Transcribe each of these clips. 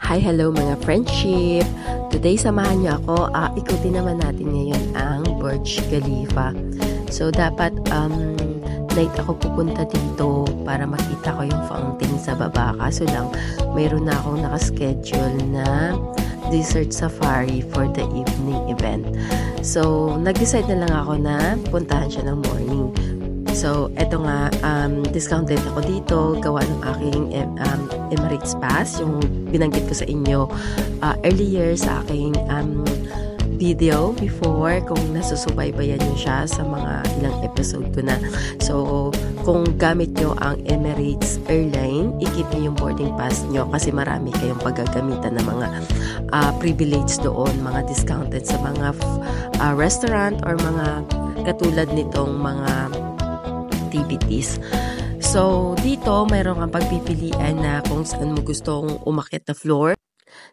Hi, hello mga friendship! Today, samahan niyo ako. Ikutin naman natin ngayon ang Burj Khalifa. So, dapat night ako pupunta dito para makita ko yung fountain sa baba. Kaso lang, mayroon na akong nakaschedule na desert safari for the evening event. So, nag-decide na lang ako na puntahan siya ng morning. So, eto nga, discounted ako dito, gawa ng aking Emirates Pass, yung binanggit ko sa inyo earlier sa aking video before, kung nasusubaybayan nyo siya sa mga ilang episode ko na. So, kung gamit nyo ang Emirates Airline, i-keep nyo yung boarding pass nyo kasi marami kayong paggagamitan ng mga privilege doon, mga discounted sa mga restaurant or mga katulad nitong mga activities. So, dito, mayroon kang pagpipilian na kung saan mo gustong umakyat na floor.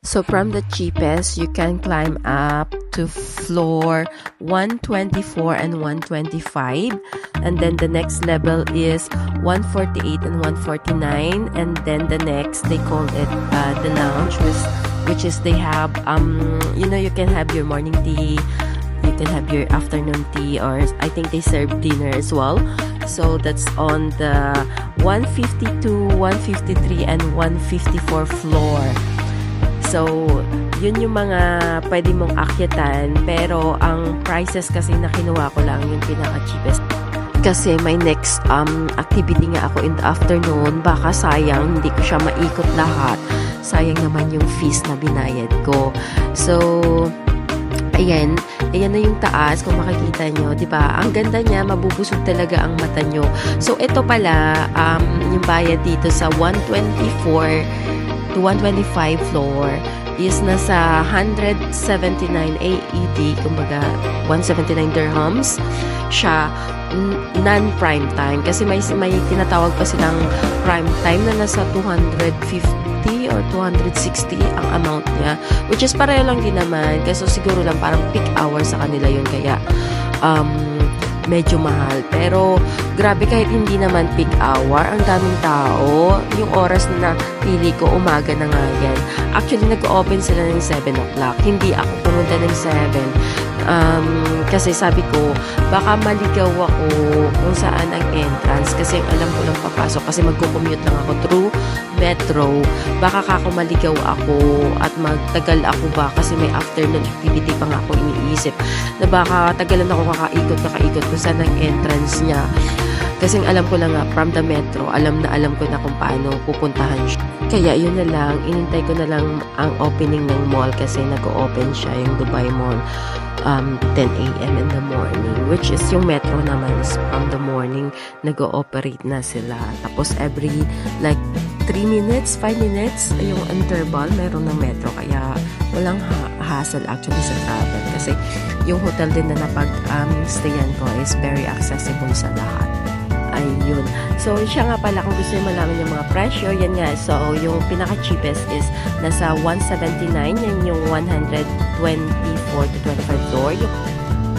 So, from the cheapest, you can climb up to floor 124 and 125. And then the next level is 148 and 149. And then the next, they call it the lounge, which is they have, you can have your morning tea, you can have your afternoon tea, or I think they serve dinner as well. So that's on the 152, 153, and 154 floor. So, yun yung mga pwede mong akyatan. Pero ang prices kasi na kinuha ko lang yung pinaka-cheapest. Kasi may next activity nga ako in the afternoon. Baka sayang, hindi ko siya maikot lahat. Sayang naman yung fees na binayad ko. So, ayan na yung taas, kung makikita nyo, di ba? Ang ganda niya, mabubusog talaga ang mata nyo. So, ito pala, yung bayad dito sa 124 to 125 floor is nasa 179 AED, kumbaga 179 dirhams siya, non-prime time. Kasi may tinatawag pa silang prime time na nasa 250 or 260 ang amount niya, which is pareho lang din naman, kasi siguro lang parang peak hour sa kanila yun, kaya medyo mahal. Pero grabe, kahit hindi naman peak hour, ang daming tao. Yung oras na pili ko, umaga na nga yan. Actually, nag-open sila ng 7 o'clock. Hindi ako pumunta ng 7. Kasi sabi ko, baka maligaw ako kung saan ang entrance. Kasi alam ko lang papasok. Kasi magko-commute lang ako through metro. Baka maligaw ako at magtagal ako ba. Kasi may afternoon activity pa nga ako iniisip. Na baka tagalan ako kakaikot kung saan ang entrance niya. Kasi alam ko lang nga, from the metro, alam ko na kung paano pupuntahan siya. Kaya yun na lang, inintay ko na lang ang opening ng mall kasi nag-open siya, yung Dubai Mall, 10 a.m. in the morning. Which is yung metro naman is from the morning, nag-ooperate na sila. Tapos every like 3 minutes, 5 minutes, yung interval, meron ng metro. Kaya walang hassle actually sa travel. Kasi yung hotel din na napag-stayan ko is very accessible sa lahat. Ayun. So, siya nga pala, kung gusto nyo malaman yung mga presyo, yan nga. So, yung pinaka-cheapest is nasa 179. Yan yung 124 to 25 floor.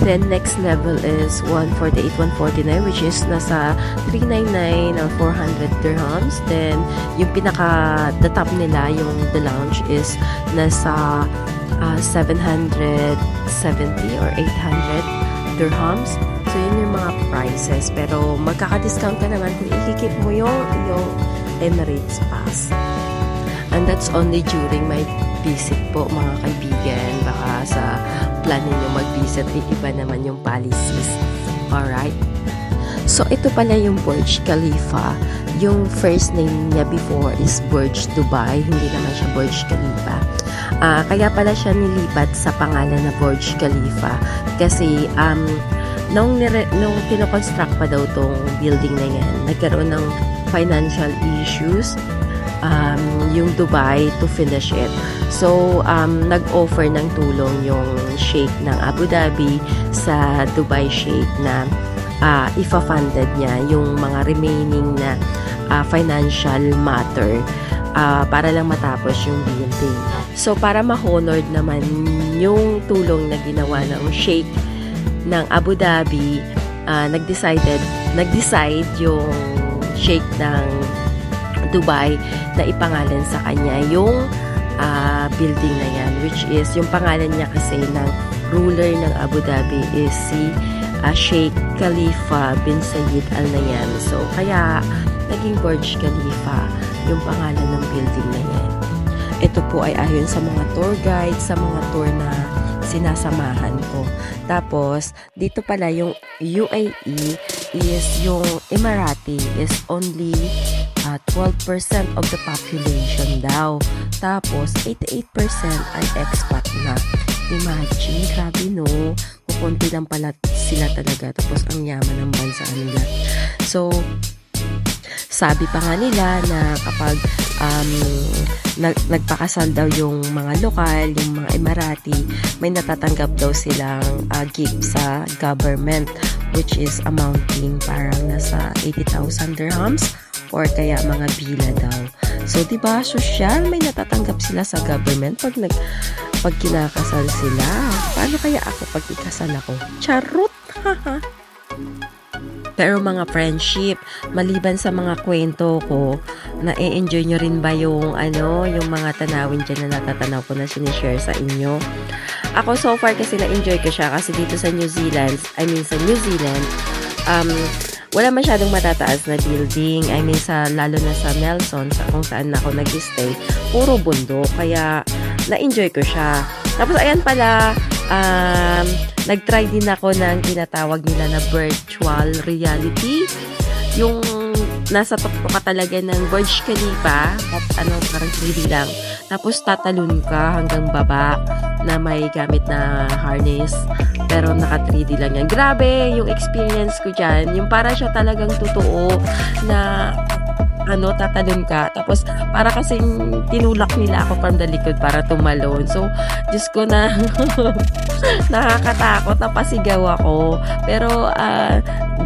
Then, next level is 148, 149, which is nasa 399 or 400 dirhams. Then, yung the top nila, yung the lounge is nasa 770 or 800 dirhams. So, yun yung mga prices. Pero, magkaka-discount ka naman kung ikikip mo yung Emirates Pass. And that's only during my visit po, mga kaibigan. Baka sa plan ninyo mag-visit, iba naman yung policies. Alright? So, ito pala yung Burj Khalifa. Yung first name niya before is Burj Dubai. Hindi naman siya Burj Khalifa. Kaya pala siya nilipat sa pangalan na Burj Khalifa. Kasi, nung kinoconstruct pa daw tong building na yan, nagkaroon ng financial issues yung Dubai to finish it. So, nag-offer ng tulong yung Sheikh ng Abu Dhabi sa Dubai Sheikh na ifa-funded niya yung mga remaining na financial matter para lang matapos yung building. So, para ma-honored naman yung tulong na ginawa ng Sheikh ng Abu Dhabi, nag-decide yung Sheikh ng Dubai na ipangalan sa kanya yung building na yan, which is yung pangalan niya kasi ng ruler ng Abu Dhabi is si Sheikh Khalifa bin Zayed Al Nahyan. So kaya naging Burj Khalifa yung pangalan ng building na yan. Ito po ay ayon sa mga tour guide, sa mga tour na sinasamahan ko. Tapos, dito pala yung UAE is yung Emirati is only 12% of the population daw. Tapos, 88% ay expat na. Imagine, grabe no. Kukunti lang pala sila talaga. Tapos, ang yaman ng bansa nila. So, sabi pa nga nila na kapag nagpakasal daw yung mga lokal, yung mga Emirati, may natatanggap daw silang gift sa government, which is amounting parang nasa 80,000 dirhams or kaya mga bila daw. So, diba, social, may natatanggap sila sa government pag kinakasal sila. Paano kaya ako pag ikasal ako? Charot! Haha! Pero mga friendship, maliban sa mga kwento ko, na-enjoy nyo rin ba yung yung mga tanawin dyan na natatanaw ko na sinishare sa inyo? Ako so far kasi na-enjoy ko siya kasi dito sa New Zealand, wala masyadong matataas na building. Lalo na sa Nelson, kung saan ako nag-stay, puro bundok. Kaya na-enjoy ko siya. Tapos ayan pala, nag-try din ako ng tinatawag nila na virtual reality. Yung nasa tuktok ka talaga ng Burj Khalifa at parang 3D lang. Tapos tatalon ka hanggang baba na may gamit na harness. Pero naka 3D lang yan. Grabe yung experience ko dyan. Yung para siya talagang totoo na tatalon ka. Tapos, para kasing tinulak nila ako from the likod para tumalon. So, Diyos ko na nakakatakot, napasigaw ako. Pero,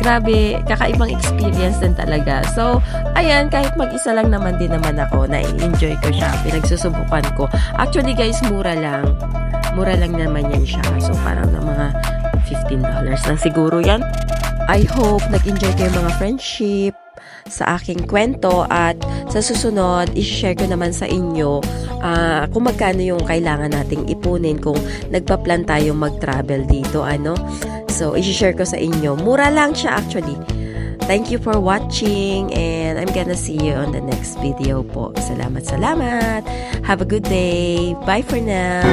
grabe, kakaibang experience din talaga. So, ayan, kahit mag-isa lang naman din naman ako, na-enjoy ko siya, pinagsusubukan ko. Actually, guys, mura lang. Mura lang naman yan siya. So, parang na mga $15 lang siguro yan. I hope nag-enjoy kayo mga friendship sa aking kwento at sa susunod, i-share ko naman sa inyo kung magkano yung kailangan nating ipunin kung nagpa-plan tayo mag-travel dito. So, i-share ko sa inyo. Mura lang siya actually. Thank you for watching and I'm gonna see you on the next video po. Salamat. Have a good day. Bye for now.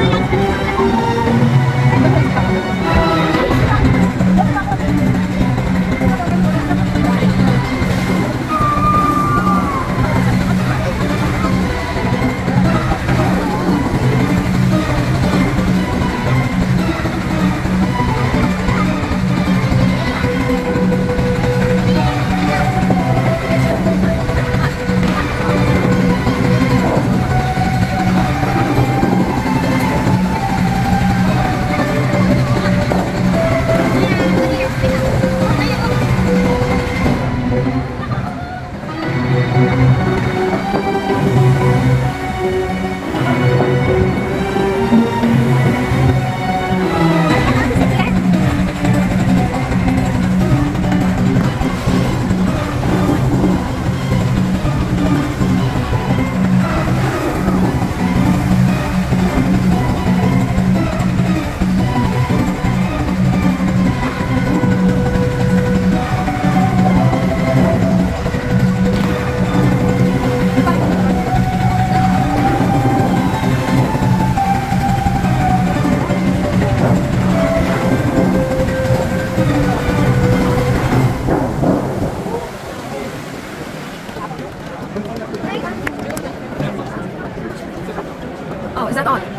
Oh, is that on?